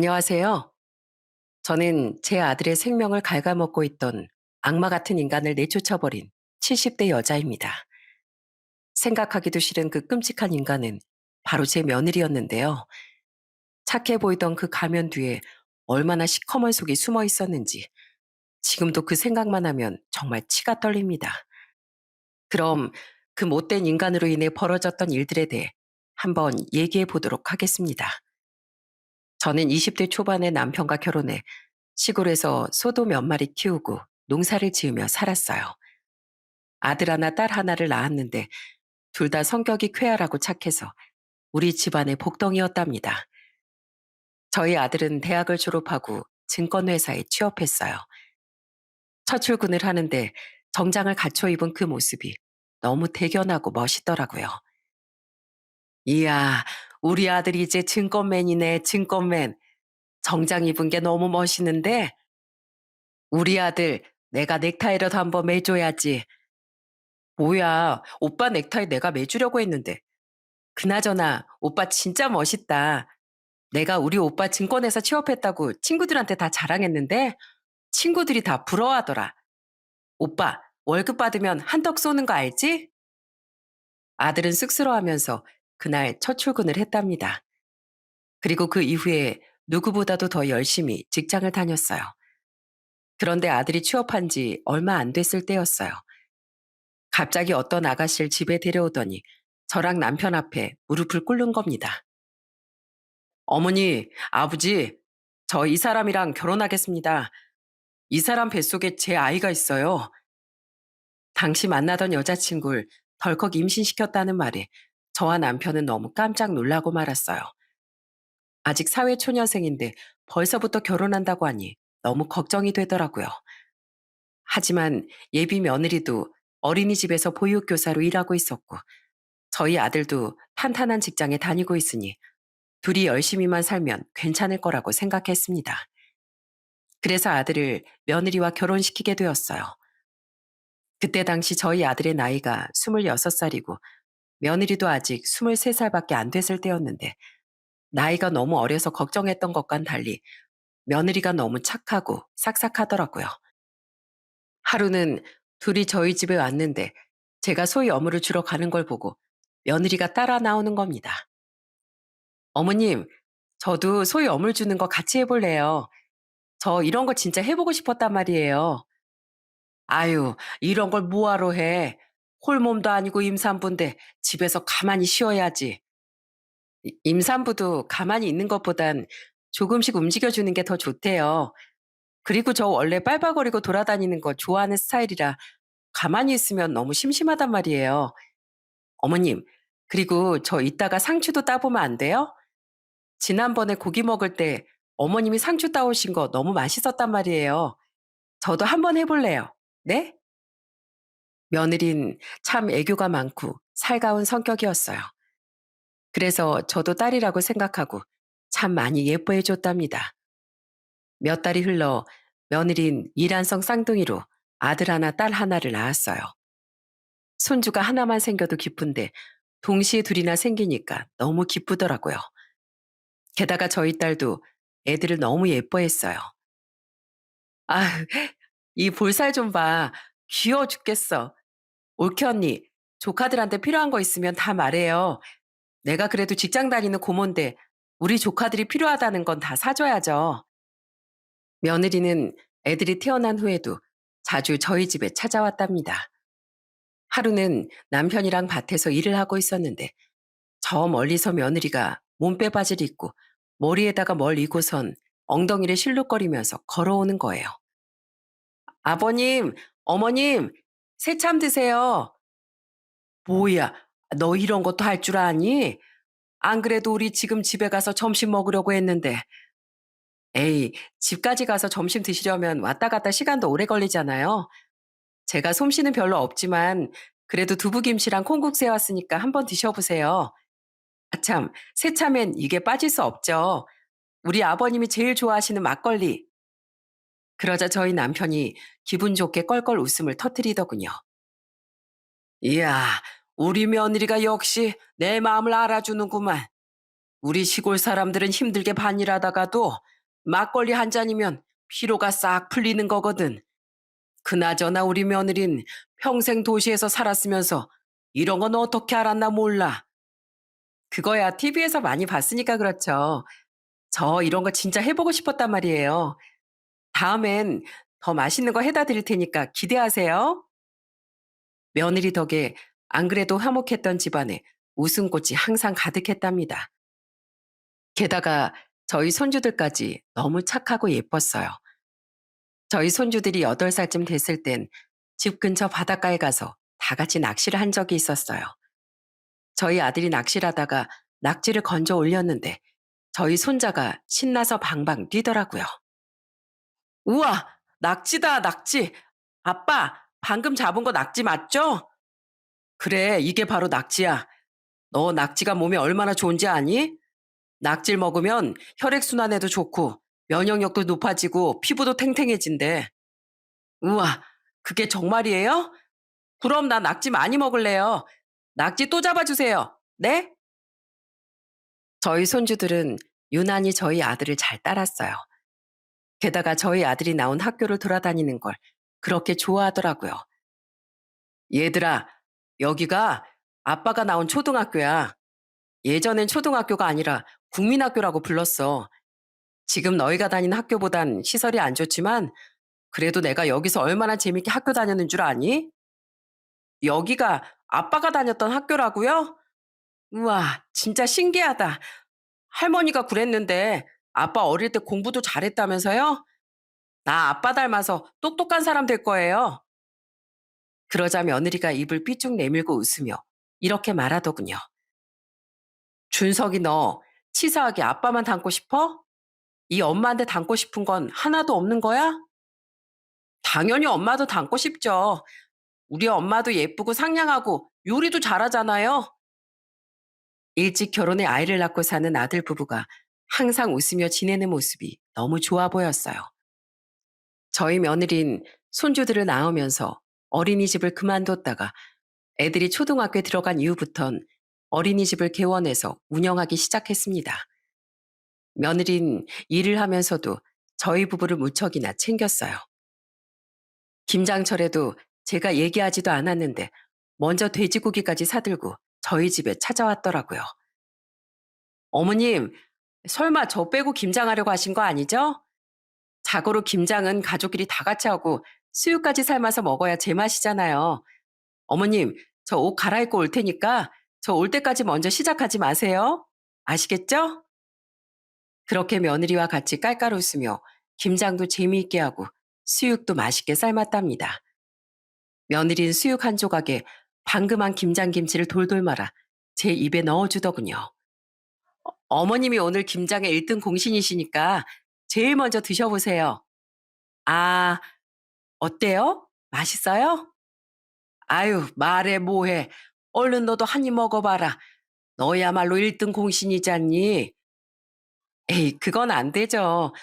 안녕하세요. 저는 제 아들의 생명을 갉아먹고 있던 악마 같은 인간을 내쫓아버린 70대 여자입니다. 생각하기도 싫은 그 끔찍한 인간은 바로 제 며느리였는데요. 착해 보이던 그 가면 뒤에 얼마나 시커먼 속이 숨어 있었는지 지금도 그 생각만 하면 정말 치가 떨립니다. 그럼 그 못된 인간으로 인해 벌어졌던 일들에 대해 한번 얘기해 보도록 하겠습니다. 저는 20대 초반에 남편과 결혼해 시골에서 소도 몇 마리 키우고 농사를 지으며 살았어요. 아들 하나, 딸 하나를 낳았는데 둘 다 성격이 쾌활하고 착해서 우리 집안의 복덩이였답니다. 저희 아들은 대학을 졸업하고 증권회사에 취업했어요. 첫 출근을 하는데 정장을 갖춰 입은 그 모습이 너무 대견하고 멋있더라고요. 이야, 우리 아들이 이제 증권맨이네, 증권맨. 정장 입은 게 너무 멋있는데 우리 아들 내가 넥타이라도 한번 매줘야지. 뭐야, 오빠 넥타이 내가 매주려고 했는데. 그나저나 오빠 진짜 멋있다. 내가 우리 오빠 증권회사 취업했다고 친구들한테 다 자랑했는데 친구들이 다 부러워하더라. 오빠 월급 받으면 한턱 쏘는 거 알지? 아들은 쑥스러워하면서 그날 첫 출근을 했답니다. 그리고 그 이후에 누구보다도 더 열심히 직장을 다녔어요. 그런데 아들이 취업한 지 얼마 안 됐을 때였어요. 갑자기 어떤 아가씨를 집에 데려오더니 저랑 남편 앞에 무릎을 꿇는 겁니다. 어머니, 아버지, 저 이 사람이랑 결혼하겠습니다. 이 사람 뱃속에 제 아이가 있어요. 당시 만나던 여자친구를 덜컥 임신시켰다는 말에 저와 남편은 너무 깜짝 놀라고 말았어요. 아직 사회초년생인데 벌써부터 결혼한다고 하니 너무 걱정이 되더라고요. 하지만 예비 며느리도 어린이집에서 보육교사로 일하고 있었고 저희 아들도 탄탄한 직장에 다니고 있으니 둘이 열심히만 살면 괜찮을 거라고 생각했습니다. 그래서 아들을 며느리와 결혼시키게 되었어요. 그때 당시 저희 아들의 나이가 26살이고 며느리도 아직 23살밖에 안 됐을 때였는데 나이가 너무 어려서 걱정했던 것과는 달리 며느리가 너무 착하고 싹싹하더라고요. 하루는 둘이 저희 집에 왔는데 제가 소위 어물을 주러 가는 걸 보고 며느리가 따라 나오는 겁니다. 어머님, 저도 소위 어물 주는 거 같이 해볼래요. 저 이런 거 진짜 해보고 싶었단 말이에요. 아유, 이런 걸 뭐하러 해. 홀몸도 아니고 임산부인데 집에서 가만히 쉬어야지. 임산부도 가만히 있는 것보단 조금씩 움직여주는 게 더 좋대요. 그리고 저 원래 빨빨거리고 돌아다니는 거 좋아하는 스타일이라 가만히 있으면 너무 심심하단 말이에요. 어머님, 그리고 저 이따가 상추도 따보면 안 돼요? 지난번에 고기 먹을 때 어머님이 상추 따오신 거 너무 맛있었단 말이에요. 저도 한번 해볼래요. 네? 며느린 참 애교가 많고 살가운 성격이었어요. 그래서 저도 딸이라고 생각하고 참 많이 예뻐해 줬답니다. 몇 달이 흘러 며느린 이란성 쌍둥이로 아들 하나 딸 하나를 낳았어요. 손주가 하나만 생겨도 기쁜데 동시에 둘이나 생기니까 너무 기쁘더라고요. 게다가 저희 딸도 애들을 너무 예뻐했어요. 아, 이 볼살 좀 봐. 귀여워 죽겠어. 올케 언니, 조카들한테 필요한 거 있으면 다 말해요. 내가 그래도 직장 다니는 고모인데 우리 조카들이 필요하다는 건 다 사줘야죠. 며느리는 애들이 태어난 후에도 자주 저희 집에 찾아왔답니다. 하루는 남편이랑 밭에서 일을 하고 있었는데 저 멀리서 며느리가 몸빼 바지를 입고 머리에다가 뭘 이고선 엉덩이를 실룩거리면서 걸어오는 거예요. 아버님, 어머님, 새참 드세요. 뭐야, 너 이런 것도 할 줄 아니? 안 그래도 우리 지금 집에 가서 점심 먹으려고 했는데. 에이, 집까지 가서 점심 드시려면 왔다 갔다 시간도 오래 걸리잖아요. 제가 솜씨는 별로 없지만 그래도 두부김치랑 콩국수 해왔으니까 한번 드셔보세요. 아참, 새참엔 이게 빠질 수 없죠. 우리 아버님이 제일 좋아하시는 막걸리. 그러자 저희 남편이 기분 좋게 껄껄 웃음을 터뜨리더군요. 이야, 우리 며느리가 역시 내 마음을 알아주는구만. 우리 시골 사람들은 힘들게 반일하다가도 막걸리 한 잔이면 피로가 싹 풀리는 거거든. 그나저나 우리 며느린 평생 도시에서 살았으면서 이런 건 어떻게 알았나 몰라. 그거야 TV에서 많이 봤으니까 그렇죠. 저 이런 거 진짜 해보고 싶었단 말이에요. 다음엔 더 맛있는 거 해다 드릴 테니까 기대하세요. 며느리 덕에 안 그래도 화목했던 집안에 웃음꽃이 항상 가득했답니다. 게다가 저희 손주들까지 너무 착하고 예뻤어요. 저희 손주들이 8살쯤 됐을 땐 집 근처 바닷가에 가서 다 같이 낚시를 한 적이 있었어요. 저희 아들이 낚시를 하다가 낙지를 건져 올렸는데 저희 손자가 신나서 방방 뛰더라고요. 우와, 낙지다, 낙지. 아빠, 방금 잡은 거 낙지 맞죠? 그래, 이게 바로 낙지야. 너 낙지가 몸에 얼마나 좋은지 아니? 낙지를 먹으면 혈액순환에도 좋고 면역력도 높아지고 피부도 탱탱해진대. 우와, 그게 정말이에요? 그럼 나 낙지 많이 먹을래요. 낙지 또 잡아주세요. 네? 저희 손주들은 유난히 저희 아들을 잘 따랐어요. 게다가 저희 아들이 나온 학교를 돌아다니는 걸 그렇게 좋아하더라고요. 얘들아, 여기가 아빠가 나온 초등학교야. 예전엔 초등학교가 아니라 국민학교라고 불렀어. 지금 너희가 다니는 학교보단 시설이 안 좋지만 그래도 내가 여기서 얼마나 재밌게 학교 다녔는 줄 아니? 여기가 아빠가 다녔던 학교라고요? 우와, 진짜 신기하다. 할머니가 그랬는데 아빠 어릴 때 공부도 잘했다면서요? 나 아빠 닮아서 똑똑한 사람 될 거예요. 그러자 며느리가 입을 삐쭉 내밀고 웃으며 이렇게 말하더군요. 준석이 너 치사하게 아빠만 닮고 싶어? 이 엄마한테 닮고 싶은 건 하나도 없는 거야? 당연히 엄마도 닮고 싶죠. 우리 엄마도 예쁘고 상냥하고 요리도 잘하잖아요. 일찍 결혼해 아이를 낳고 사는 아들 부부가 항상 웃으며 지내는 모습이 너무 좋아 보였어요. 저희 며느린 손주들을 낳으면서 어린이집을 그만뒀다가 애들이 초등학교에 들어간 이후부턴 어린이집을 개원해서 운영하기 시작했습니다. 며느린 일을 하면서도 저희 부부를 무척이나 챙겼어요. 김장철에도 제가 얘기하지도 않았는데 먼저 돼지고기까지 사들고 저희 집에 찾아왔더라고요. 어머님, 설마 저 빼고 김장하려고 하신 거 아니죠? 자고로 김장은 가족끼리 다 같이 하고 수육까지 삶아서 먹어야 제맛이잖아요. 어머님, 저 옷 갈아입고 올 테니까 저 올 때까지 먼저 시작하지 마세요. 아시겠죠? 그렇게 며느리와 같이 깔깔 웃으며 김장도 재미있게 하고 수육도 맛있게 삶았답니다. 며느리는 수육 한 조각에 방금 한 김장김치를 돌돌 말아 제 입에 넣어주더군요. 어머님이 오늘 김장의 1등 공신이시니까 제일 먼저 드셔보세요. 아, 어때요? 맛있어요? 아유, 말해 뭐해. 얼른 너도 한 입 먹어봐라. 너야말로 1등 공신이잖니. 에이, 그건 안 되죠.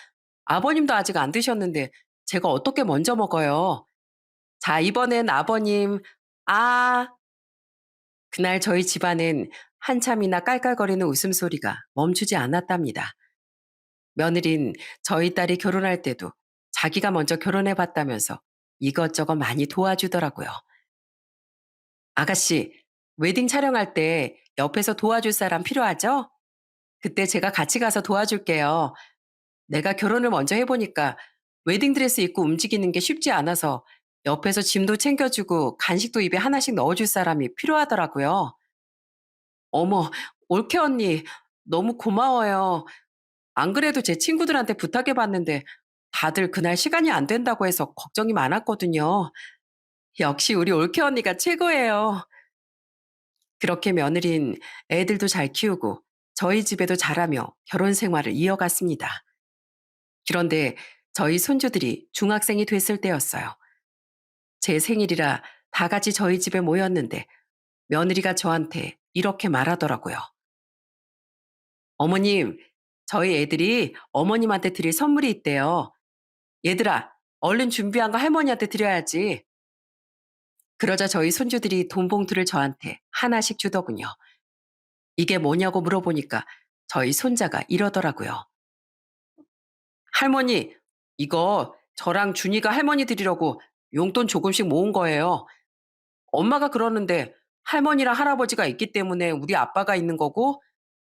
아버님도 아직 안 드셨는데 제가 어떻게 먼저 먹어요. 자, 이번엔 아버님. 아, 그날 저희 집안엔 한참이나 깔깔거리는 웃음소리가 멈추지 않았답니다. 며느린 저희 딸이 결혼할 때도 자기가 먼저 결혼해 봤다면서 이것저것 많이 도와주더라고요. 아가씨, 웨딩 촬영할 때 옆에서 도와줄 사람 필요하죠? 그때 제가 같이 가서 도와줄게요. 내가 결혼을 먼저 해보니까 웨딩드레스 입고 움직이는 게 쉽지 않아서 옆에서 짐도 챙겨주고 간식도 입에 하나씩 넣어줄 사람이 필요하더라고요. 어머, 올케 언니, 너무 고마워요. 안 그래도 제 친구들한테 부탁해봤는데 다들 그날 시간이 안 된다고 해서 걱정이 많았거든요. 역시 우리 올케 언니가 최고예요. 그렇게 며느린 애들도 잘 키우고 저희 집에도 잘하며 결혼 생활을 이어갔습니다. 그런데 저희 손주들이 중학생이 됐을 때였어요. 제 생일이라 다 같이 저희 집에 모였는데 며느리가 저한테 이렇게 말하더라고요. 어머님, 저희 애들이 어머님한테 드릴 선물이 있대요. 얘들아, 얼른 준비한 거 할머니한테 드려야지. 그러자 저희 손주들이 돈 봉투를 저한테 하나씩 주더군요. 이게 뭐냐고 물어보니까 저희 손자가 이러더라고요. 할머니, 이거 저랑 준이가 할머니 드리려고 용돈 조금씩 모은 거예요. 엄마가 그러는데 할머니랑 할아버지가 있기 때문에 우리 아빠가 있는 거고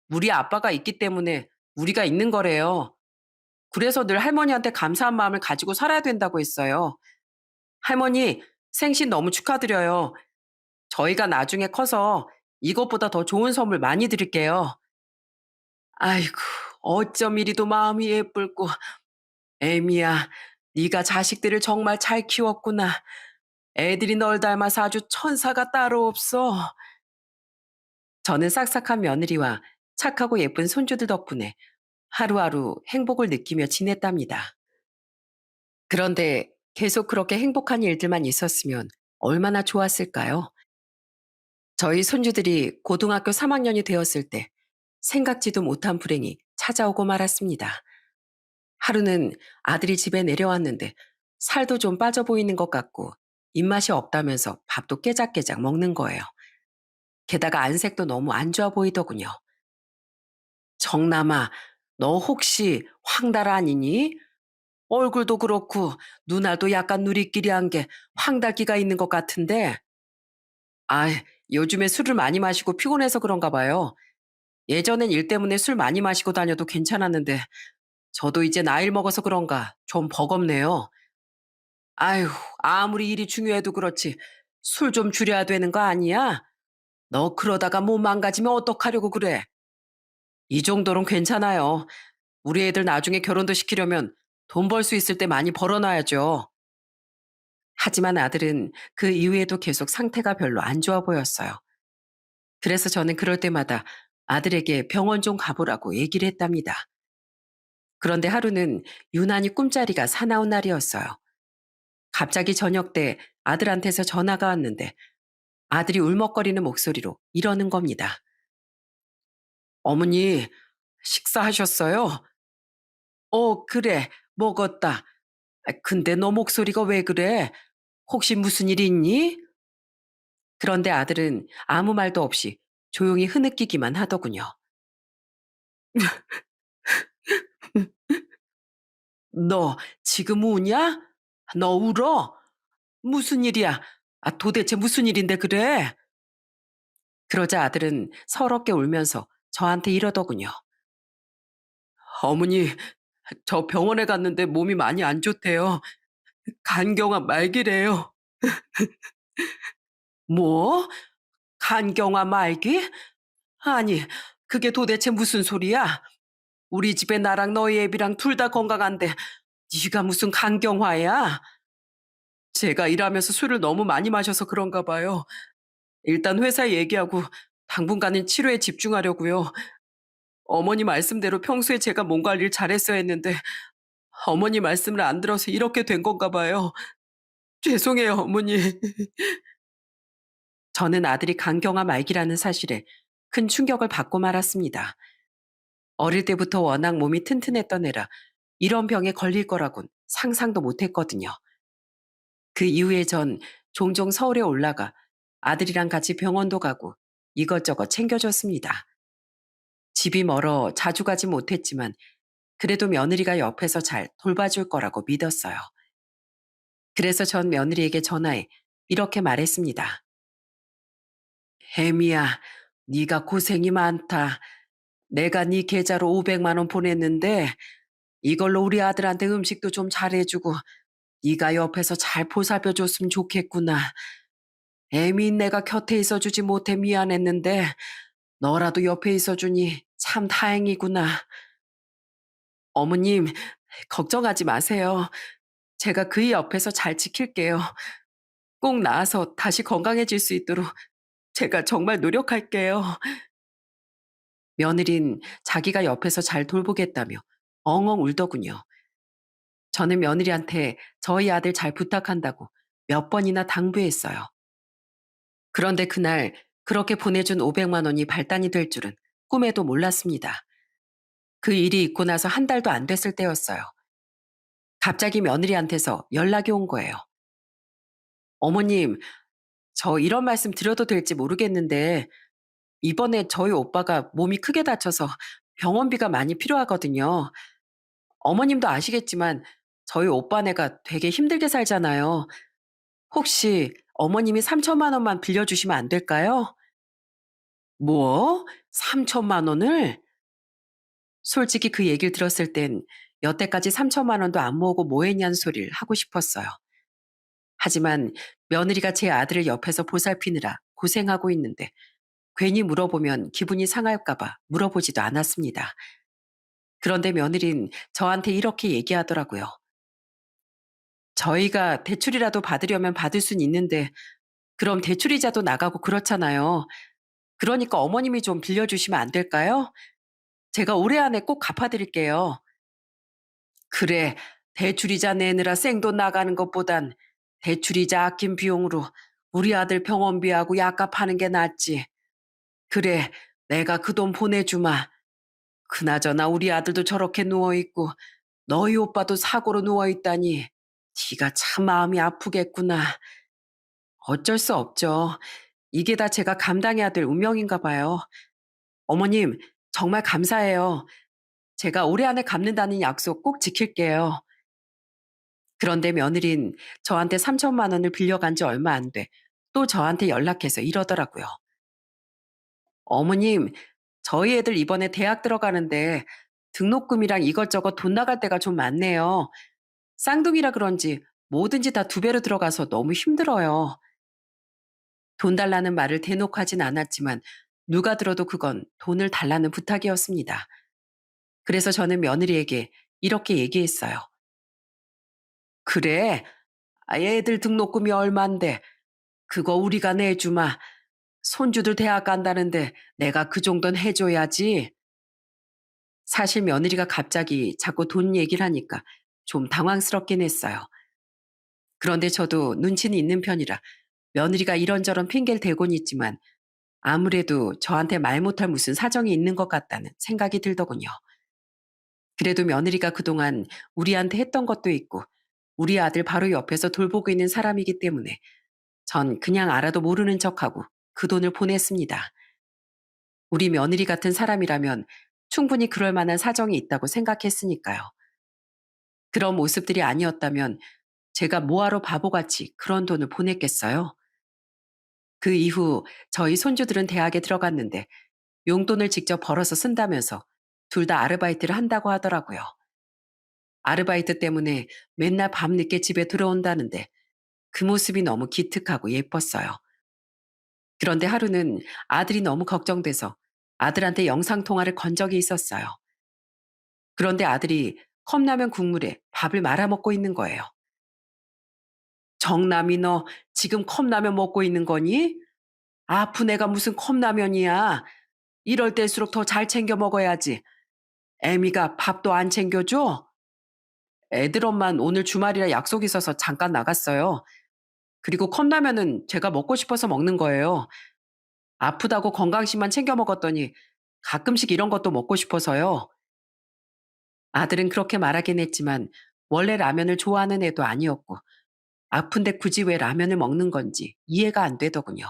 우리 아빠가 있기 때문에 우리가 있는 거래요. 그래서 늘 할머니한테 감사한 마음을 가지고 살아야 된다고 했어요. 할머니, 생신 너무 축하드려요. 저희가 나중에 커서 이것보다 더 좋은 선물 많이 드릴게요. 아이고, 어쩜 이리도 마음이 예쁠꼬. 애미야, 네가 자식들을 정말 잘 키웠구나. 애들이 널 닮아서 아주 천사가 따로 없어. 저는 싹싹한 며느리와 착하고 예쁜 손주들 덕분에 하루하루 행복을 느끼며 지냈답니다. 그런데 계속 그렇게 행복한 일들만 있었으면 얼마나 좋았을까요? 저희 손주들이 고등학교 3학년이 되었을 때 생각지도 못한 불행이 찾아오고 말았습니다. 하루는 아들이 집에 내려왔는데 살도 좀 빠져 보이는 것 같고 입맛이 없다면서 밥도 깨작깨작 먹는 거예요. 게다가 안색도 너무 안 좋아 보이더군요. 정남아, 너 혹시 황달 아니니? 얼굴도 그렇고 눈알도 약간 누리끼리한 게 황달기가 있는 것 같은데. 아, 요즘에 술을 많이 마시고 피곤해서 그런가 봐요. 예전엔 일 때문에 술 많이 마시고 다녀도 괜찮았는데 저도 이제 나이를 먹어서 그런가 좀 버겁네요. 아휴, 아무리 일이 중요해도 그렇지 술 좀 줄여야 되는 거 아니야? 너 그러다가 몸 망가지면 어떡하려고 그래? 이 정도는 괜찮아요. 우리 애들 나중에 결혼도 시키려면 돈 벌 수 있을 때 많이 벌어놔야죠. 하지만 아들은 그 이후에도 계속 상태가 별로 안 좋아 보였어요. 그래서 저는 그럴 때마다 아들에게 병원 좀 가보라고 얘기를 했답니다. 그런데 하루는 유난히 꿈자리가 사나운 날이었어요. 갑자기 저녁 때 아들한테서 전화가 왔는데 아들이 울먹거리는 목소리로 이러는 겁니다. 어머니, 식사하셨어요? 그래, 먹었다. 근데 너 목소리가 왜 그래? 혹시 무슨 일 있니? 그런데 아들은 아무 말도 없이 조용히 흐느끼기만 하더군요. 너 지금 우냐? 너 울어? 무슨 일이야? 도대체 무슨 일인데 그래? 그러자 아들은 서럽게 울면서 저한테 이러더군요. 어머니, 저 병원에 갔는데 몸이 많이 안 좋대요. 간경화 말기래요. 뭐? 간경화 말기? 아니, 그게 도대체 무슨 소리야? 우리 집에 나랑 너희 애비랑 둘 다 건강한데 네가 무슨 간경화야? 제가 일하면서 술을 너무 많이 마셔서 그런가 봐요. 일단 회사에 얘기하고 당분간은 치료에 집중하려고요. 어머니 말씀대로 평소에 제가 몸 관리를 잘했어야 했는데 어머니 말씀을 안 들어서 이렇게 된 건가 봐요. 죄송해요, 어머니. 저는 아들이 간경화 말기라는 사실에 큰 충격을 받고 말았습니다. 어릴 때부터 워낙 몸이 튼튼했던 애라 이런 병에 걸릴 거라곤 상상도 못 했거든요. 그 이후에 전 종종 서울에 올라가 아들이랑 같이 병원도 가고 이것저것 챙겨줬습니다. 집이 멀어 자주 가지 못했지만 그래도 며느리가 옆에서 잘 돌봐줄 거라고 믿었어요. 그래서 전 며느리에게 전화해 이렇게 말했습니다. 혜미야, 네가 고생이 많다. 내가 네 계좌로 500만 원 보냈는데 이걸로 우리 아들한테 음식도 좀 잘해주고 네가 옆에서 잘 보살펴줬으면 좋겠구나. 애미 내가 곁에 있어주지 못해 미안했는데 너라도 옆에 있어주니 참 다행이구나. 어머님, 걱정하지 마세요. 제가 그이 옆에서 잘 지킬게요. 꼭 나아서 다시 건강해질 수 있도록 제가 정말 노력할게요. 며느린 자기가 옆에서 잘 돌보겠다며 엉엉 울더군요. 저는 며느리한테 저희 아들 잘 부탁한다고 몇 번이나 당부했어요. 그런데 그날 그렇게 보내준 500만 원이 발단이 될 줄은 꿈에도 몰랐습니다. 그 일이 있고 나서 한 달도 안 됐을 때였어요. 갑자기 며느리한테서 연락이 온 거예요. 어머님, 저 이런 말씀 드려도 될지 모르겠는데 이번에 저희 오빠가 몸이 크게 다쳐서 병원비가 많이 필요하거든요. 어머님도 아시겠지만 저희 오빠네가 되게 힘들게 살잖아요. 혹시 어머님이 3천만 원만 빌려주시면 안 될까요? 뭐? 3천만 원을? 솔직히 그 얘기를 들었을 땐 여태까지 3천만 원도 안 모으고 뭐 했냐는 소리를 하고 싶었어요. 하지만 며느리가 제 아들을 옆에서 보살피느라 고생하고 있는데 괜히 물어보면 기분이 상할까봐 물어보지도 않았습니다. 그런데 며느린 저한테 이렇게 얘기하더라고요. 저희가 대출이라도 받으려면 받을 순 있는데 그럼 대출이자도 나가고 그렇잖아요. 그러니까 어머님이 좀 빌려주시면 안 될까요? 제가 올해 안에 꼭 갚아드릴게요. 그래, 대출이자 내느라 생돈 나가는 것보단 대출이자 아낀 비용으로 우리 아들 병원비하고 약값 하는 게 낫지. 그래, 내가 그 돈 보내주마. 그나저나 우리 아들도 저렇게 누워있고 너희 오빠도 사고로 누워있다니 네가 참 마음이 아프겠구나. 어쩔 수 없죠. 이게 다 제가 감당해야 될 운명인가 봐요. 어머님, 정말 감사해요. 제가 올해 안에 갚는다는 약속 꼭 지킬게요. 그런데 며느린 저한테 3천만 원을 빌려간 지 얼마 안 돼. 또 저한테 연락해서 이러더라고요. 어머님, 저희 애들 이번에 대학 들어가는데 등록금이랑 이것저것 돈 나갈 때가 좀 많네요. 쌍둥이라 그런지 뭐든지 다 두 배로 들어가서 너무 힘들어요. 돈 달라는 말을 대놓고 하진 않았지만 누가 들어도 그건 돈을 달라는 부탁이었습니다. 그래서 저는 며느리에게 이렇게 얘기했어요. 그래, 애들 등록금이 얼만데 그거 우리가 내주마. 손주들 대학 간다는데 내가 그 정도는 해줘야지. 사실 며느리가 갑자기 자꾸 돈 얘기를 하니까 좀 당황스럽긴 했어요. 그런데 저도 눈치는 있는 편이라 며느리가 이런저런 핑계를 대곤 있지만 아무래도 저한테 말 못할 무슨 사정이 있는 것 같다는 생각이 들더군요. 그래도 며느리가 그동안 우리한테 했던 것도 있고 우리 아들 바로 옆에서 돌보고 있는 사람이기 때문에 전 그냥 알아도 모르는 척하고 그 돈을 보냈습니다. 우리 며느리 같은 사람이라면 충분히 그럴 만한 사정이 있다고 생각했으니까요. 그런 모습들이 아니었다면 제가 뭐하러 바보같이 그런 돈을 보냈겠어요? 그 이후 저희 손주들은 대학에 들어갔는데 용돈을 직접 벌어서 쓴다면서 둘 다 아르바이트를 한다고 하더라고요. 아르바이트 때문에 맨날 밤늦게 집에 들어온다는데 그 모습이 너무 기특하고 예뻤어요. 그런데 하루는 아들이 너무 걱정돼서 아들한테 영상통화를 건 적이 있었어요. 그런데 아들이 컵라면 국물에 밥을 말아먹고 있는 거예요. 정남이 너 지금 컵라면 먹고 있는 거니? 아픈 애가 무슨 컵라면이야. 이럴 때일수록 더 잘 챙겨 먹어야지. 애미가 밥도 안 챙겨줘? 애들 엄만 오늘 주말이라 약속 있어서 잠깐 나갔어요. 그리고 컵라면은 제가 먹고 싶어서 먹는 거예요. 아프다고 건강식만 챙겨 먹었더니 가끔씩 이런 것도 먹고 싶어서요. 아들은 그렇게 말하긴 했지만 원래 라면을 좋아하는 애도 아니었고 아픈데 굳이 왜 라면을 먹는 건지 이해가 안 되더군요.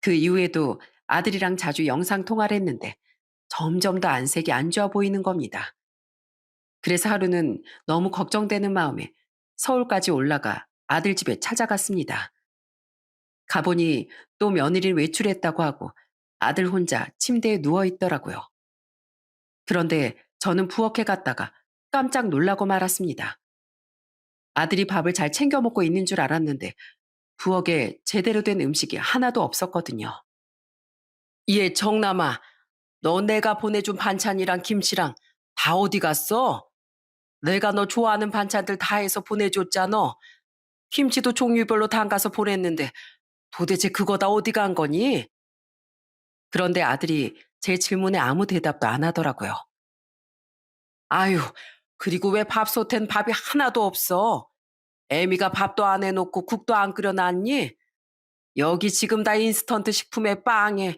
그 이후에도 아들이랑 자주 영상 통화를 했는데 점점 더 안색이 안 좋아 보이는 겁니다. 그래서 하루는 너무 걱정되는 마음에 서울까지 올라가 아들 집에 찾아갔습니다. 가보니 또 며느리를 외출했다고 하고 아들 혼자 침대에 누워 있더라고요. 그런데 저는 부엌에 갔다가 깜짝 놀라고 말았습니다. 아들이 밥을 잘 챙겨 먹고 있는 줄 알았는데 부엌에 제대로 된 음식이 하나도 없었거든요. 얘 정남아, 너 내가 보내준 반찬이랑 김치랑 다 어디 갔어? 내가 너 좋아하는 반찬들 다 해서 보내줬잖아. 김치도 종류별로 담가서 보냈는데 도대체 그거 다 어디 간 거니? 그런데 아들이 제 질문에 아무 대답도 안 하더라고요. 아유, 그리고 왜 밥솥엔 밥이 하나도 없어? 애미가 밥도 안 해놓고 국도 안 끓여놨니? 여기 지금 다 인스턴트 식품에 빵에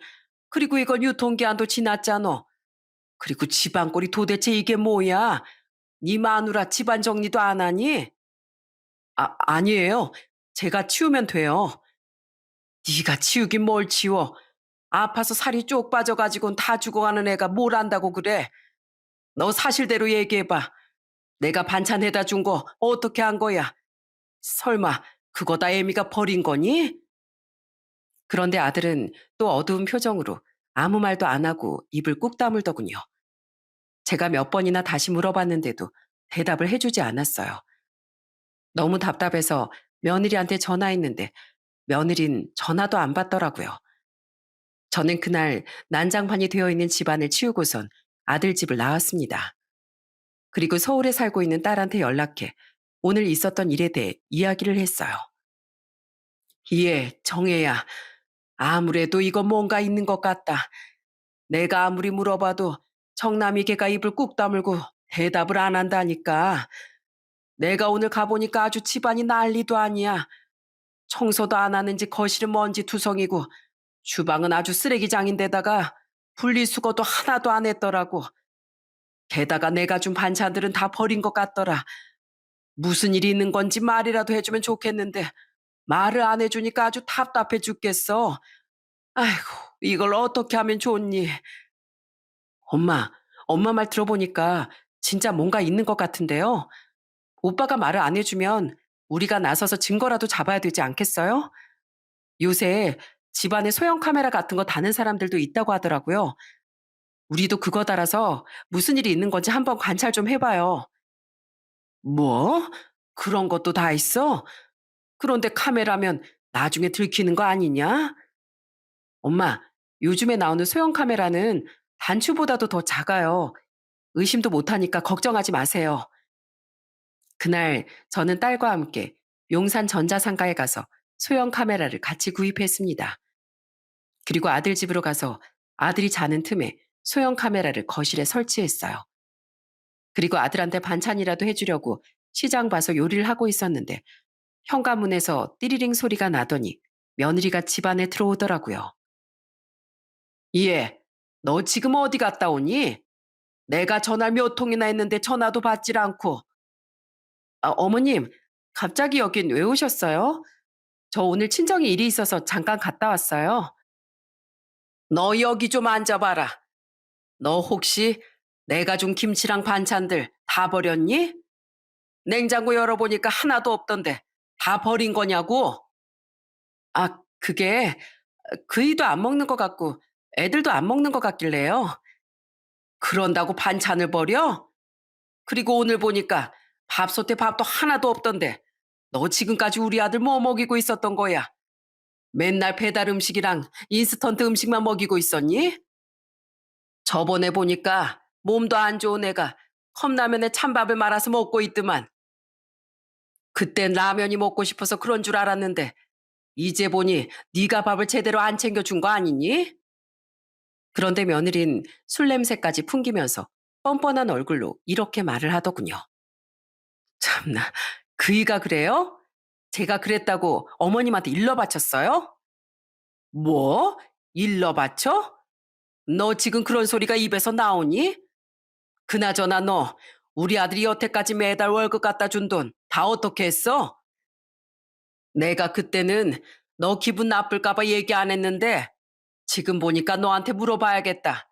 그리고 이건 유통기한도 지났잖아. 그리고 집안꼴이 도대체 이게 뭐야? 네 마누라 집안 정리도 안 하니? 아니에요. 제가 치우면 돼요. 네가 치우긴 뭘 치워. 아파서 살이 쪽 빠져가지고는 다 죽어가는 애가 뭘 안다고 그래. 너 사실대로 얘기해봐. 내가 반찬 해다 준 거 어떻게 한 거야? 설마 그거 다 애미가 버린 거니? 그런데 아들은 또 어두운 표정으로 아무 말도 안 하고 입을 꾹 다물더군요. 제가 몇 번이나 다시 물어봤는데도 대답을 해주지 않았어요. 너무 답답해서 며느리한테 전화했는데 며느린 전화도 안 받더라고요. 저는 그날 난장판이 되어 있는 집안을 치우고선 아들 집을 나왔습니다. 그리고 서울에 살고 있는 딸한테 연락해 오늘 있었던 일에 대해 이야기를 했어요. 예, 정혜야. 아무래도 이거 뭔가 있는 것 같다. 내가 아무리 물어봐도 정남이 걔가 입을 꾹 다물고 대답을 안 한다니까. 내가 오늘 가보니까 아주 집안이 난리도 아니야. 청소도 안 하는지 거실은 먼지 투성이고 주방은 아주 쓰레기장인데다가 분리수거도 하나도 안 했더라고. 게다가 내가 준 반찬들은 다 버린 것 같더라. 무슨 일이 있는 건지 말이라도 해주면 좋겠는데 말을 안 해주니까 아주 답답해 죽겠어. 아이고, 이걸 어떻게 하면 좋니? 엄마, 엄마 말 들어보니까 진짜 뭔가 있는 것 같은데요. 오빠가 말을 안 해주면 우리가 나서서 증거라도 잡아야 되지 않겠어요? 요새 집안에 소형 카메라 같은 거 다는 사람들도 있다고 하더라고요. 우리도 그거 달아서 무슨 일이 있는 건지 한번 관찰 좀 해봐요. 뭐? 그런 것도 다 있어? 그런데 카메라면 나중에 들키는 거 아니냐? 엄마, 요즘에 나오는 소형 카메라는 단추보다도 더 작아요. 의심도 못하니까 걱정하지 마세요. 그날 저는 딸과 함께 용산 전자상가에 가서 소형 카메라를 같이 구입했습니다. 그리고 아들 집으로 가서 아들이 자는 틈에 소형 카메라를 거실에 설치했어요. 그리고 아들한테 반찬이라도 해주려고 시장 봐서 요리를 하고 있었는데 현관문에서 띠리링 소리가 나더니 며느리가 집 안에 들어오더라고요. 예, 너 지금 어디 갔다 오니? 내가 전화 몇 통이나 했는데 전화도 받질 않고. 아, 어머님, 갑자기 여긴 왜 오셨어요? 저 오늘 친정에 일이 있어서 잠깐 갔다 왔어요. 너 여기 좀 앉아봐라. 너 혹시 내가 준 김치랑 반찬들 다 버렸니? 냉장고 열어보니까 하나도 없던데 다 버린 거냐고? 아, 그게 그이도 안 먹는 것 같고 애들도 안 먹는 것 같길래요. 그런다고 반찬을 버려? 그리고 오늘 보니까 밥솥에 밥도 하나도 없던데 너 지금까지 우리 아들 뭐 먹이고 있었던 거야? 맨날 배달 음식이랑 인스턴트 음식만 먹이고 있었니? 저번에 보니까 몸도 안 좋은 애가 컵라면에 찬밥을 말아서 먹고 있더만. 그땐 라면이 먹고 싶어서 그런 줄 알았는데 이제 보니 네가 밥을 제대로 안 챙겨준 거 아니니? 그런데 며느린 술 냄새까지 풍기면서 뻔뻔한 얼굴로 이렇게 말을 하더군요. 참나, 그이가 그래요? 제가 그랬다고 어머님한테 일러 바쳤어요? 뭐? 일러 바쳐? 너 지금 그런 소리가 입에서 나오니? 그나저나 너 우리 아들이 여태까지 매달 월급 갖다 준 돈 다 어떻게 했어? 내가 그때는 너 기분 나쁠까 봐 얘기 안 했는데 지금 보니까 너한테 물어봐야겠다.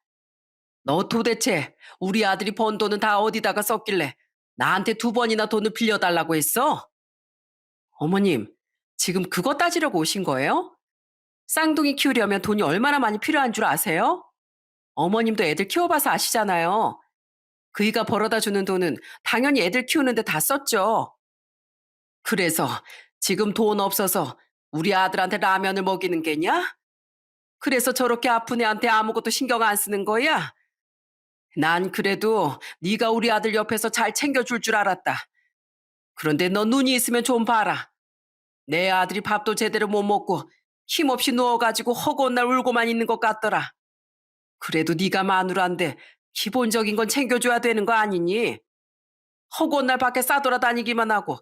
너 도대체 우리 아들이 번 돈은 다 어디다가 썼길래 나한테 두 번이나 돈을 빌려달라고 했어? 어머님, 지금 그거 따지려고 오신 거예요? 쌍둥이 키우려면 돈이 얼마나 많이 필요한 줄 아세요? 어머님도 애들 키워봐서 아시잖아요. 그이가 벌어다 주는 돈은 당연히 애들 키우는데 다 썼죠. 그래서 지금 돈 없어서 우리 아들한테 라면을 먹이는 게냐? 그래서 저렇게 아픈 애한테 아무것도 신경 안 쓰는 거야? 난 그래도 네가 우리 아들 옆에서 잘 챙겨줄 줄 알았다. 그런데 너 눈이 있으면 좀 봐라. 내 아들이 밥도 제대로 못 먹고 힘없이 누워가지고 허구한 날 울고만 있는 것 같더라. 그래도 네가 마누라인데 기본적인 건 챙겨줘야 되는 거 아니니? 허구한 날 밖에 싸돌아다니기만 하고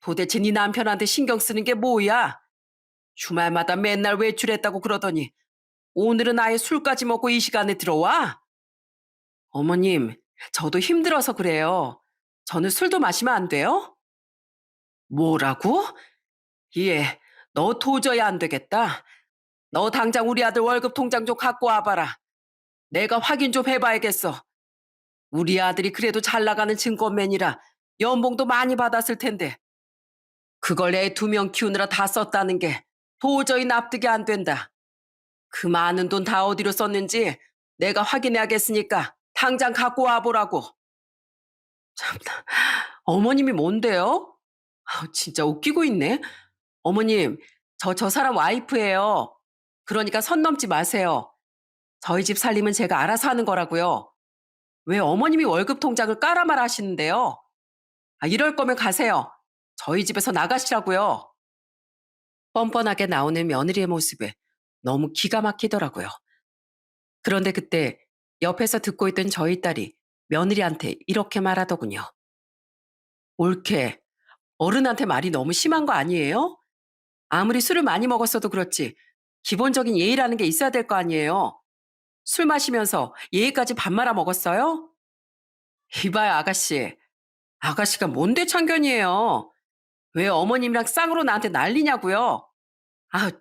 도대체 네 남편한테 신경 쓰는 게 뭐야? 주말마다 맨날 외출했다고 그러더니 오늘은 아예 술까지 먹고 이 시간에 들어와? 어머님, 저도 힘들어서 그래요. 저는 술도 마시면 안 돼요? 뭐라고? 예, 너 도저히 안 되겠다. 너 당장 우리 아들 월급 통장 좀 갖고 와봐라. 내가 확인 좀 해봐야겠어. 우리 아들이 그래도 잘 나가는 증권맨이라 연봉도 많이 받았을 텐데 그걸 애 2명 키우느라 다 썼다는 게 도저히 납득이 안 된다. 그 많은 돈 다 어디로 썼는지 내가 확인해야겠으니까 당장 갖고 와보라고. 참나, 어머님이 뭔데요? 진짜 웃기고 있네. 어머님, 저 사람 와이프예요. 그러니까 선 넘지 마세요. 저희 집 살림은 제가 알아서 하는 거라고요. 왜 어머님이 월급 통장을 깔아말 하시는데요? 이럴 거면 가세요. 저희 집에서 나가시라고요. 뻔뻔하게 나오는 며느리의 모습에 너무 기가 막히더라고요. 그런데 그때 옆에서 듣고 있던 저희 딸이 며느리한테 이렇게 말하더군요. 옳게, 어른한테 말이 너무 심한 거 아니에요? 아무리 술을 많이 먹었어도 그렇지 기본적인 예의라는 게 있어야 될 거 아니에요. 술 마시면서 예의까지 밥 말아 먹었어요? 이봐요, 아가씨. 아가씨가 뭔데 참견이에요. 왜 어머님이랑 쌍으로 나한테 난리냐고요?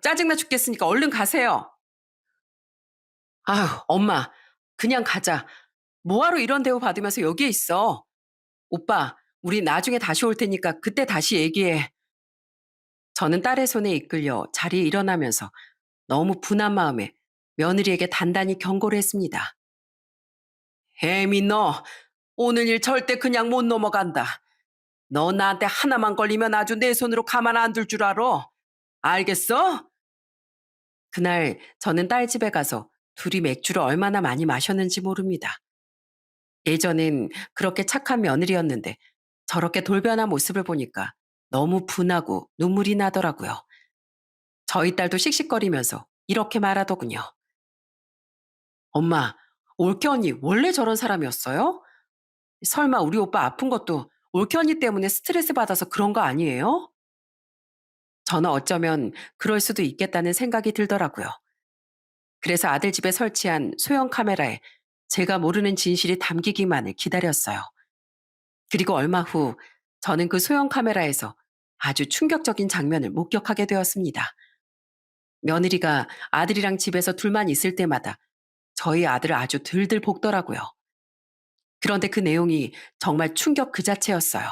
짜증나 죽겠으니까 얼른 가세요. 엄마, 그냥 가자. 뭐하러 이런 대우 받으면서 여기에 있어? 오빠, 우리 나중에 다시 올 테니까 그때 다시 얘기해. 저는 딸의 손에 이끌려 자리에 일어나면서 너무 분한 마음에 며느리에게 단단히 경고를 했습니다. 혜미 너, 오늘 일 절대 그냥 못 넘어간다. 너 나한테 하나만 걸리면 아주 내 손으로 가만 안 둘 줄 알아. 알겠어? 그날 저는 딸 집에 가서 둘이 맥주를 얼마나 많이 마셨는지 모릅니다. 예전엔 그렇게 착한 며느리였는데 저렇게 돌변한 모습을 보니까 너무 분하고 눈물이 나더라고요. 저희 딸도 씩씩거리면서 이렇게 말하더군요. 엄마, 올케 언니 원래 저런 사람이었어요? 설마 우리 오빠 아픈 것도 올케 언니 때문에 스트레스 받아서 그런 거 아니에요? 저는 어쩌면 그럴 수도 있겠다는 생각이 들더라고요. 그래서 아들 집에 설치한 소형 카메라에 제가 모르는 진실이 담기기만을 기다렸어요. 그리고 얼마 후 저는 그 소형 카메라에서 아주 충격적인 장면을 목격하게 되었습니다. 며느리가 아들이랑 집에서 둘만 있을 때마다 저희 아들을 아주 들들 볶더라고요. 그런데 그 내용이 정말 충격 그 자체였어요.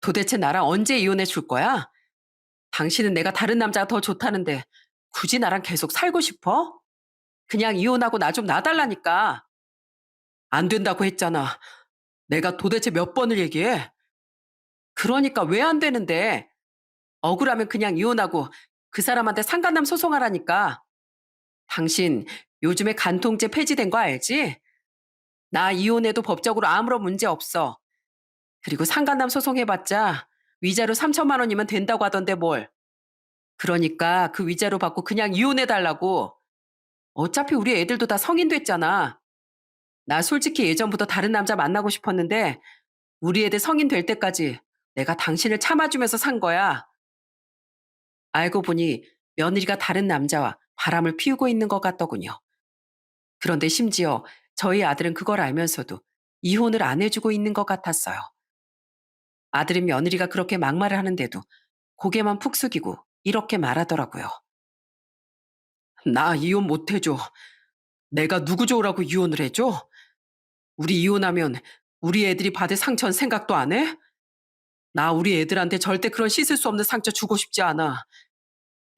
도대체 나랑 언제 이혼해 줄 거야? 당신은 내가 다른 남자가 더 좋다는데 굳이 나랑 계속 살고 싶어? 그냥 이혼하고 나 좀 놔달라니까. 안 된다고 했잖아. 내가 도대체 몇 번을 얘기해? 그러니까 왜 안 되는데? 억울하면 그냥 이혼하고 그 사람한테 상간남 소송하라니까. 당신 요즘에 간통죄 폐지된 거 알지? 나 이혼해도 법적으로 아무런 문제 없어. 그리고 상간남 소송해봤자 위자료 3천만 원이면 된다고 하던데 뭘. 그러니까 그 위자료 받고 그냥 이혼해달라고. 어차피 우리 애들도 다 성인 됐잖아. 나 솔직히 예전부터 다른 남자 만나고 싶었는데 우리 애들 성인 될 때까지 내가 당신을 참아주면서 산 거야. 알고 보니 며느리가 다른 남자와 바람을 피우고 있는 것 같더군요. 그런데 심지어 저희 아들은 그걸 알면서도 이혼을 안 해주고 있는 것 같았어요. 아들은 며느리가 그렇게 막말을 하는데도 고개만 푹 숙이고 이렇게 말하더라고요. 나 이혼 못 해줘. 내가 누구 좋으라고 이혼을 해줘? 우리 이혼하면 우리 애들이 받을 상처는 생각도 안 해? 나 우리 애들한테 절대 그런 씻을 수 없는 상처 주고 싶지 않아.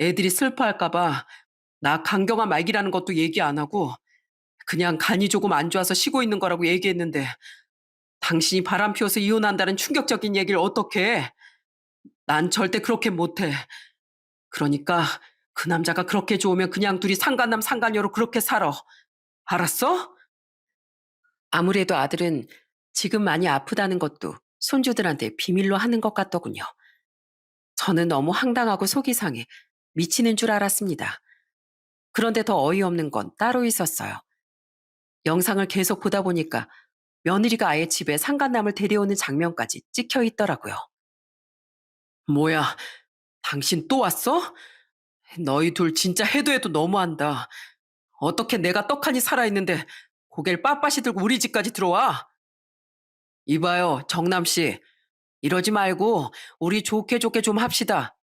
애들이 슬퍼할까봐 나 강경한 말기라는 것도 얘기 안 하고 그냥 간이 조금 안 좋아서 쉬고 있는 거라고 얘기했는데 당신이 바람 피워서 이혼한다는 충격적인 얘기를 어떻게 해? 난 절대 그렇게 못해. 그러니까 그 남자가 그렇게 좋으면 그냥 둘이 상간남 상간녀로 그렇게 살아. 알았어? 아무래도 아들은 지금 많이 아프다는 것도 손주들한테 비밀로 하는 것 같더군요. 저는 너무 황당하고 속이 상해 미치는 줄 알았습니다. 그런데 더 어이없는 건 따로 있었어요. 영상을 계속 보다 보니까 며느리가 아예 집에 상간남을 데려오는 장면까지 찍혀 있더라고요. 뭐야, 당신 또 왔어? 너희 둘 진짜 해도 해도 너무한다. 어떻게 내가 떡하니 살아있는데 고개를 빳빳이 들고 우리 집까지 들어와? 이봐요, 정남 씨. 이러지 말고 우리 좋게 좋게 좀 합시다.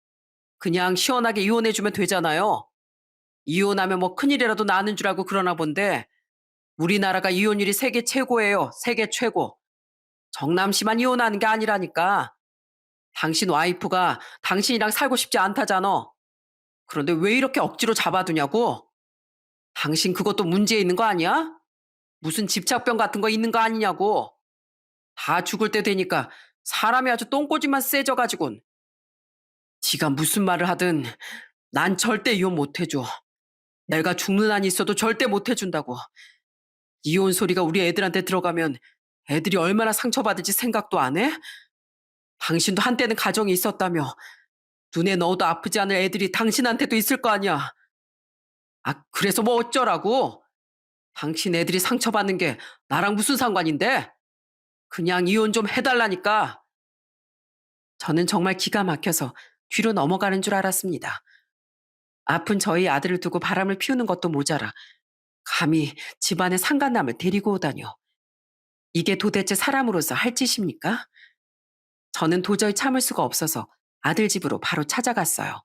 그냥 시원하게 이혼해주면 되잖아요. 이혼하면 뭐 큰일이라도 나는 줄 알고 그러나 본데 우리나라가 이혼율이 세계 최고예요. 세계 최고. 정남 씨만 이혼하는 게 아니라니까. 당신 와이프가 당신이랑 살고 싶지 않다잖아. 그런데 왜 이렇게 억지로 잡아두냐고? 당신 그것도 문제 있는 거 아니야? 무슨 집착병 같은 거 있는 거 아니냐고. 다 죽을 때 되니까 사람이 아주 똥꼬집만 세져가지곤. 지가 무슨 말을 하든 난 절대 이혼 못 해줘. 내가 죽는 한이 있어도 절대 못 해준다고. 이혼 소리가 우리 애들한테 들어가면 애들이 얼마나 상처받을지 생각도 안 해? 당신도 한때는 가정이 있었다며. 눈에 넣어도 아프지 않을 애들이 당신한테도 있을 거 아니야. 아, 그래서 뭐 어쩌라고? 당신 애들이 상처받는 게 나랑 무슨 상관인데? 그냥 이혼 좀 해달라니까. 저는 정말 기가 막혀서 뒤로 넘어가는 줄 알았습니다. 아픈 저희 아들을 두고 바람을 피우는 것도 모자라 감히 집안의 상간남을 데리고 오다뇨. 이게 도대체 사람으로서 할 짓입니까? 저는 도저히 참을 수가 없어서 아들 집으로 바로 찾아갔어요.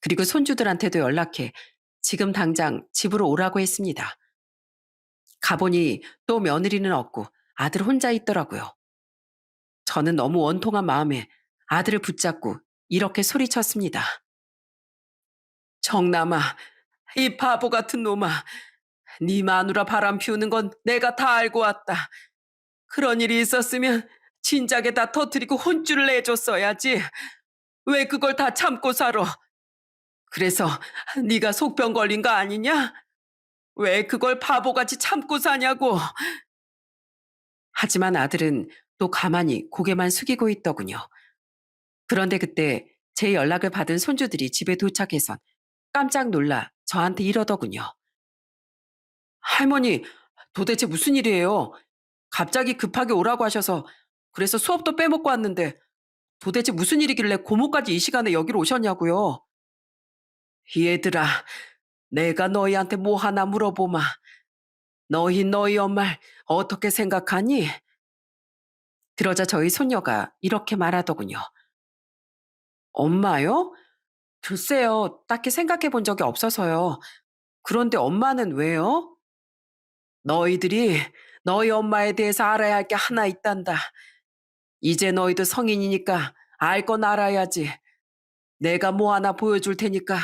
그리고 손주들한테도 연락해 지금 당장 집으로 오라고 했습니다. 가보니 또 며느리는 없고 아들 혼자 있더라고요. 저는 너무 원통한 마음에 아들을 붙잡고 이렇게 소리쳤습니다. 정남아, 이 바보 같은 놈아, 네 마누라 바람 피우는 건 내가 다 알고 왔다. 그런 일이 있었으면 진작에 다 터뜨리고 혼쭐을 내줬어야지. 왜 그걸 다 참고 살아? 그래서 네가 속병 걸린 거 아니냐? 왜 그걸 바보같이 참고 사냐고. 하지만 아들은 또 가만히 고개만 숙이고 있더군요. 그런데 그때 제 연락을 받은 손주들이 집에 도착해선 깜짝 놀라 저한테 이러더군요. 할머니, 도대체 무슨 일이에요? 갑자기 급하게 오라고 하셔서 그래서 수업도 빼먹고 왔는데 도대체 무슨 일이길래 고모까지 이 시간에 여기로 오셨냐고요? 얘들아, 내가 너희한테 뭐 하나 물어보마. 너희 엄마를 어떻게 생각하니? 그러자 저희 손녀가 이렇게 말하더군요. 엄마요? 글쎄요, 딱히 생각해 본 적이 없어서요. 그런데 엄마는 왜요? 너희들이 너희 엄마에 대해서 알아야 할 게 하나 있단다. 이제 너희도 성인이니까 알 건 알아야지. 내가 뭐 하나 보여줄 테니까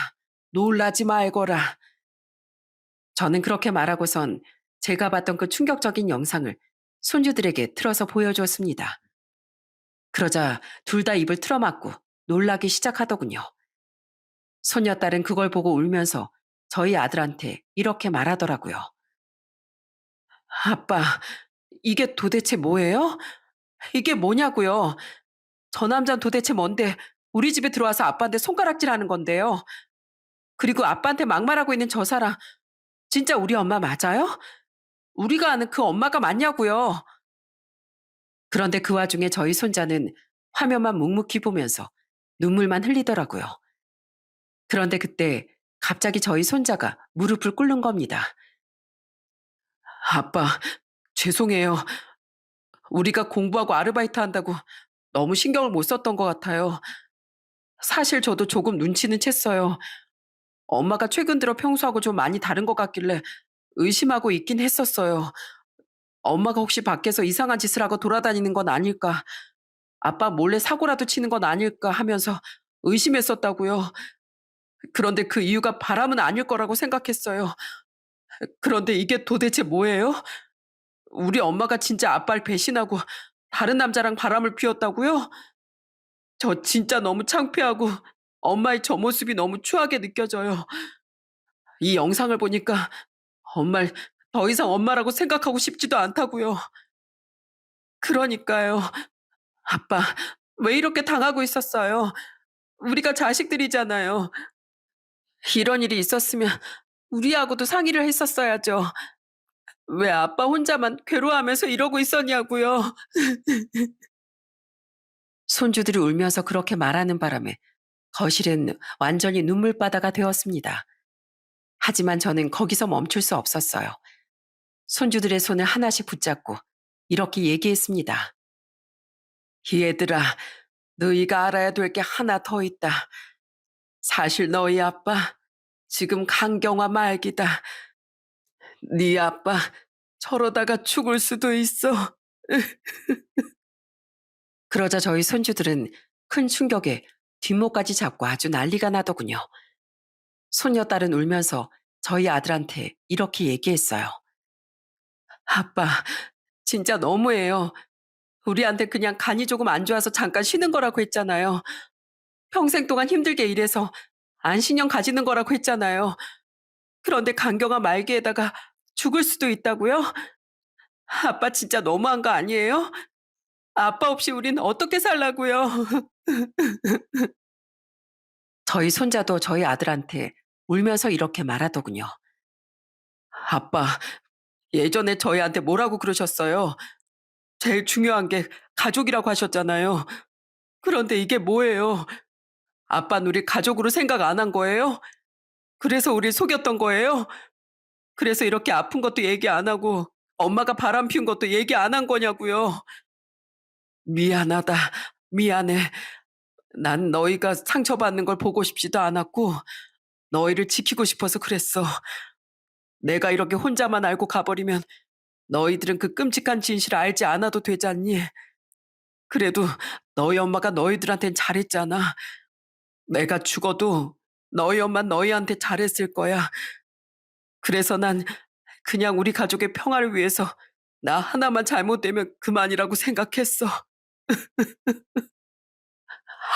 놀라지 말거라. 저는 그렇게 말하고선 제가 봤던 그 충격적인 영상을 손주들에게 틀어서 보여주었습니다. 그러자 둘 다 입을 틀어막고 놀라기 시작하더군요. 손녀딸은 그걸 보고 울면서 저희 아들한테 이렇게 말하더라고요. 아빠, 이게 도대체 뭐예요? 이게 뭐냐고요? 저 남자는 도대체 뭔데 우리 집에 들어와서 아빠한테 손가락질하는 건데요. 그리고 아빠한테 막말하고 있는 저 사람 진짜 우리 엄마 맞아요? 우리가 아는 그 엄마가 맞냐고요. 그런데 그 와중에 저희 손자는 화면만 묵묵히 보면서 눈물만 흘리더라고요. 그런데 그때 갑자기 저희 손자가 무릎을 꿇는 겁니다. 아빠, 죄송해요. 우리가 공부하고 아르바이트 한다고 너무 신경을 못 썼던 것 같아요. 사실 저도 조금 눈치는 챘어요. 엄마가 최근 들어 평소하고 좀 많이 다른 것 같길래 의심하고 있긴 했었어요. 엄마가 혹시 밖에서 이상한 짓을 하고 돌아다니는 건 아닐까, 아빠 몰래 사고라도 치는 건 아닐까 하면서 의심했었다고요. 그런데 그 이유가 바람은 아닐 거라고 생각했어요. 그런데 이게 도대체 뭐예요? 우리 엄마가 진짜 아빠를 배신하고 다른 남자랑 바람을 피웠다고요? 저 진짜 너무 창피하고 엄마의 저 모습이 너무 추하게 느껴져요. 이 영상을 보니까 엄마를 더 이상 엄마라고 생각하고 싶지도 않다고요. 그러니까요. 아빠, 왜 이렇게 당하고 있었어요? 우리가 자식들이잖아요. 이런 일이 있었으면 우리하고도 상의를 했었어야죠. 왜 아빠 혼자만 괴로워하면서 이러고 있었냐고요. 손주들이 울면서 그렇게 말하는 바람에 거실은 완전히 눈물바다가 되었습니다. 하지만 저는 거기서 멈출 수 없었어요. 손주들의 손을 하나씩 붙잡고 이렇게 얘기했습니다. 얘들아, 너희가 알아야 될 게 하나 더 있다. 사실 너희 아빠 지금 간경화 말기다. 네 아빠 저러다가 죽을 수도 있어. 그러자 저희 손주들은 큰 충격에 뒷목까지 잡고 아주 난리가 나더군요. 손녀딸은 울면서 저희 아들한테 이렇게 얘기했어요. 아빠, 진짜 너무해요. 우리한테 그냥 간이 조금 안 좋아서 잠깐 쉬는 거라고 했잖아요. 평생 동안 힘들게 일해서 안신령 가지는 거라고 했잖아요. 그런데 간경화 말기에다가 죽을 수도 있다고요? 아빠 진짜 너무한 거 아니에요? 아빠 없이 우린 어떻게 살라고요? 저희 손자도 저희 아들한테 울면서 이렇게 말하더군요. 아빠, 예전에 저희한테 뭐라고 그러셨어요? 제일 중요한 게 가족이라고 하셨잖아요. 그런데 이게 뭐예요? 아빠는 우리 가족으로 생각 안 한 거예요? 그래서 우리 속였던 거예요? 그래서 이렇게 아픈 것도 얘기 안 하고 엄마가 바람 피운 것도 얘기 안 한 거냐고요. 미안하다. 미안해. 난 너희가 상처받는 걸 보고 싶지도 않았고 너희를 지키고 싶어서 그랬어. 내가 이렇게 혼자만 알고 가버리면 너희들은 그 끔찍한 진실을 알지 않아도 되잖니. 그래도 너희 엄마가 너희들한텐 잘했잖아. 내가 죽어도 너희 엄마는 너희한테 잘했을 거야. 그래서 난 그냥 우리 가족의 평화를 위해서 나 하나만 잘못되면 그만이라고 생각했어.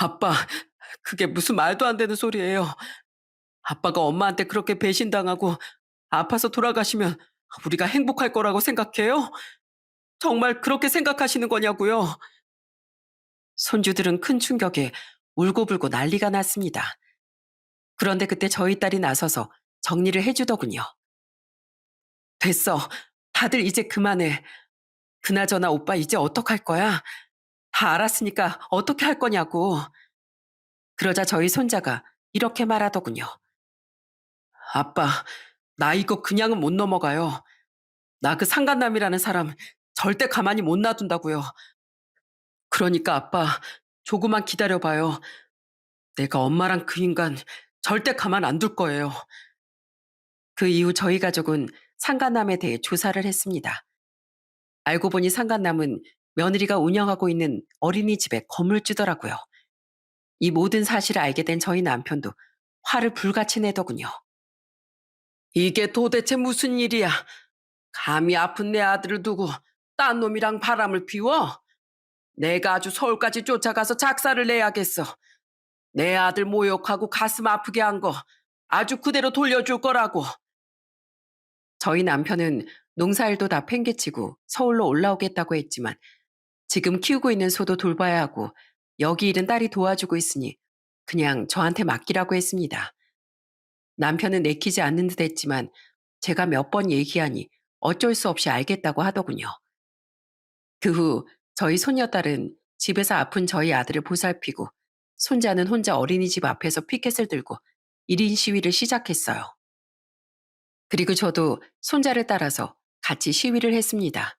아빠, 그게 무슨 말도 안 되는 소리예요. 아빠가 엄마한테 그렇게 배신당하고 아파서 돌아가시면 우리가 행복할 거라고 생각해요? 정말 그렇게 생각하시는 거냐고요? 손주들은 큰 충격에 울고불고 난리가 났습니다. 그런데 그때 저희 딸이 나서서 정리를 해주더군요. 됐어. 다들 이제 그만해. 그나저나 오빠 이제 어떡할 거야? 다 알았으니까 어떻게 할 거냐고. 그러자 저희 손자가 이렇게 말하더군요. 아빠, 나 이거 그냥은 못 넘어가요. 나 그 상간남이라는 사람 절대 가만히 못 놔둔다고요. 그러니까 아빠, 조금만 기다려봐요. 내가 엄마랑 그 인간 절대 가만 안 둘 거예요. 그 이후 저희 가족은 상간남에 대해 조사를 했습니다. 알고 보니 상간남은 며느리가 운영하고 있는 어린이집의 건물주더라고요. 이 모든 사실을 알게 된 저희 남편도 화를 불같이 내더군요. 이게 도대체 무슨 일이야? 감히 아픈 내 아들을 두고 딴 놈이랑 바람을 피워? 내가 아주 서울까지 쫓아가서 작사를 내야겠어. 내 아들 모욕하고 가슴 아프게 한 거 아주 그대로 돌려줄 거라고. 저희 남편은 농사일도 다 팽개치고 서울로 올라오겠다고 했지만 지금 키우고 있는 소도 돌봐야 하고 여기 일은 딸이 도와주고 있으니 그냥 저한테 맡기라고 했습니다. 남편은 내키지 않는 듯 했지만 제가 몇 번 얘기하니 어쩔 수 없이 알겠다고 하더군요. 그 후 저희 손녀딸은 집에서 아픈 저희 아들을 보살피고 손자는 혼자 어린이집 앞에서 피켓을 들고 1인 시위를 시작했어요. 그리고 저도 손자를 따라서 같이 시위를 했습니다.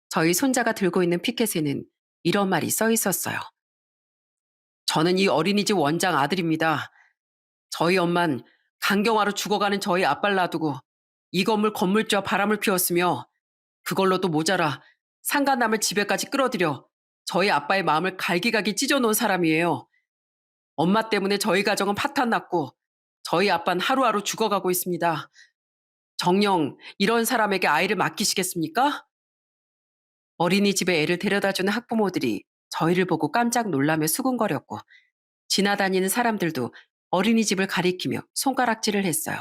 저희 손자가 들고 있는 피켓에는 이런 말이 써 있었어요. 저는 이 어린이집 원장 아들입니다. 저희 엄만 간경화로 죽어가는 저희 아빠를 놔두고 이 건물 건물주와 바람을 피웠으며 그걸로도 모자라 상간남을 집에까지 끌어들여 저희 아빠의 마음을 갈기갈기 찢어놓은 사람이에요. 엄마 때문에 저희 가정은 파탄났고 저희 아빠는 하루하루 죽어가고 있습니다. 정녕 이런 사람에게 아이를 맡기시겠습니까? 어린이집에 애를 데려다주는 학부모들이 저희를 보고 깜짝 놀라며 수군거렸고 지나다니는 사람들도 어린이집을 가리키며 손가락질을 했어요.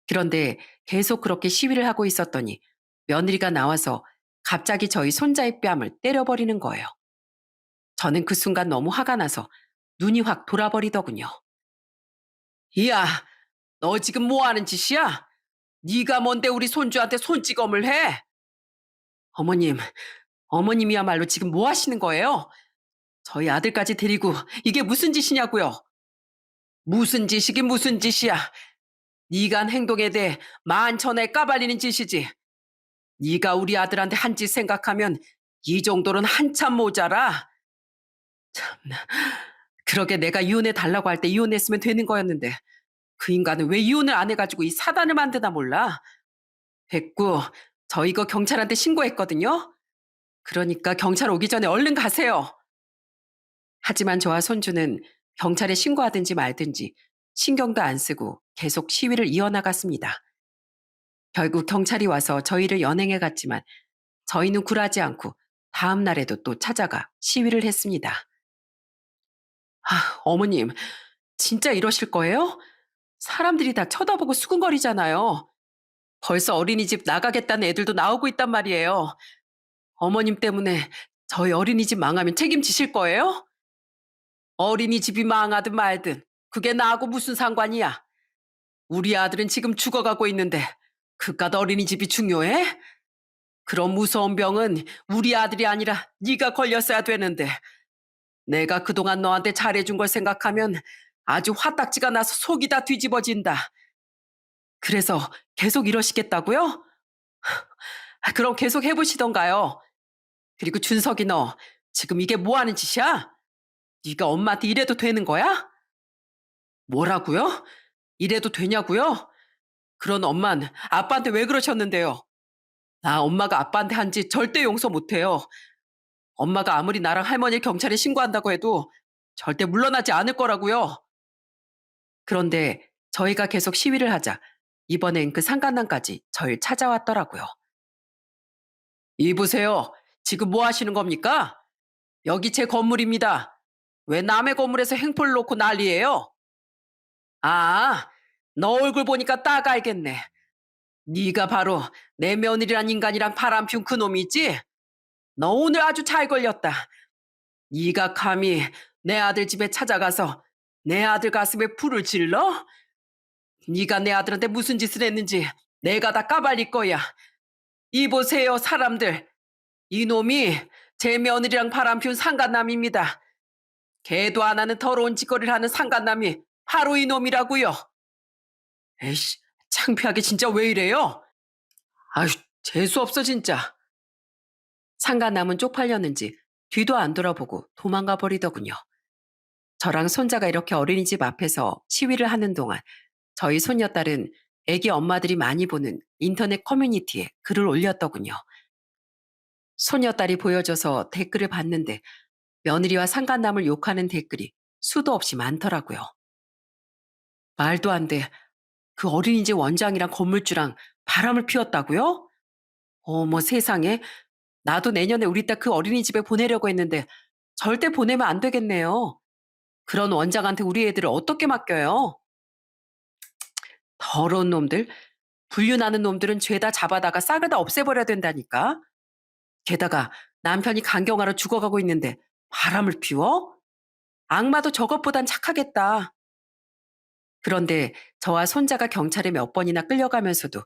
그런데 계속 그렇게 시위를 하고 있었더니 며느리가 나와서 갑자기 저희 손자의 뺨을 때려버리는 거예요. 저는 그 순간 너무 화가 나서 눈이 확 돌아버리더군요. 이야, 너 지금 뭐 하는 짓이야? 네가 뭔데 우리 손주한테 손찌검을 해? 어머님, 어머님이야말로 지금 뭐 하시는 거예요? 저희 아들까지 데리고 이게 무슨 짓이냐고요? 무슨 짓이긴 무슨 짓이야. 네가 한 행동에 대해 만천하에 까발리는 짓이지. 네가 우리 아들한테 한 짓 생각하면 이 정도는 한참 모자라. 참나, 그러게 내가 이혼해 달라고 할 때 이혼했으면 되는 거였는데 그 인간은 왜 이혼을 안 해가지고 이 사단을 만드나 몰라. 됐고, 저 이거 경찰한테 신고했거든요. 그러니까 경찰 오기 전에 얼른 가세요. 하지만 저와 손주는 경찰에 신고하든지 말든지 신경도 안 쓰고 계속 시위를 이어나갔습니다. 결국 경찰이 와서 저희를 연행해 갔지만 저희는 굴하지 않고 다음 날에도 또 찾아가 시위를 했습니다. 어머님, 진짜 이러실 거예요? 사람들이 다 쳐다보고 수군거리잖아요. 벌써 어린이집 나가겠다는 애들도 나오고 있단 말이에요. 어머님 때문에 저희 어린이집 망하면 책임지실 거예요? 어린이집이 망하든 말든 그게 나하고 무슨 상관이야? 우리 아들은 지금 죽어가고 있는데 그깟 어린이집이 중요해? 그런 무서운 병은 우리 아들이 아니라 네가 걸렸어야 되는데 내가 그동안 너한테 잘해준 걸 생각하면 아주 화딱지가 나서 속이 다 뒤집어진다. 그래서 계속 이러시겠다고요? 그럼 계속 해보시던가요. 그리고 준석이 너 지금 이게 뭐 하는 짓이야? 네가 엄마한테 이래도 되는 거야? 뭐라고요? 이래도 되냐고요? 그런 엄만 아빠한테 왜 그러셨는데요? 나 엄마가 아빠한테 한 짓 절대 용서 못해요. 엄마가 아무리 나랑 할머니 경찰에 신고한다고 해도 절대 물러나지 않을 거라고요. 그런데 저희가 계속 시위를 하자 이번엔 그 상간남까지 저를 찾아왔더라고요. 이보세요. 지금 뭐 하시는 겁니까? 여기 제 건물입니다. 왜 남의 건물에서 행포를 놓고 난리예요? 아, 너 얼굴 보니까 딱 알겠네. 네가 바로 내 며느리란 인간이랑 바람 피운 그 놈이지? 너 오늘 아주 잘 걸렸다. 네가 감히 내 아들 집에 찾아가서 내 아들 가슴에 불을 질러? 네가 내 아들한테 무슨 짓을 했는지 내가 다 까발릴 거야. 이보세요, 사람들. 이놈이 제 며느리랑 바람 피운 상간남입니다. 개도 안 하는 더러운 짓거리를 하는 상간남이 바로 이놈이라고요. 에이씨, 창피하게 진짜 왜 이래요? 아휴, 재수없어 진짜. 상간남은 쪽팔렸는지 뒤도 안 돌아보고 도망가 버리더군요. 저랑 손자가 이렇게 어린이집 앞에서 시위를 하는 동안 저희 손녀딸은 애기 엄마들이 많이 보는 인터넷 커뮤니티에 글을 올렸더군요. 손녀딸이 보여줘서 댓글을 봤는데 며느리와 상간남을 욕하는 댓글이 수도 없이 많더라고요. 말도 안 돼. 그 어린이집 원장이랑 건물주랑 바람을 피웠다고요? 어머 세상에. 나도 내년에 우리 딸 그 어린이집에 보내려고 했는데 절대 보내면 안 되겠네요. 그런 원장한테 우리 애들을 어떻게 맡겨요? 더러운 놈들. 불륜하는 놈들은 죄다 잡아다가 싹을 다 없애버려야 된다니까. 게다가 남편이 간경화로 죽어가고 있는데 바람을 피워? 악마도 저것보단 착하겠다. 그런데 저와 손자가 경찰에 몇 번이나 끌려가면서도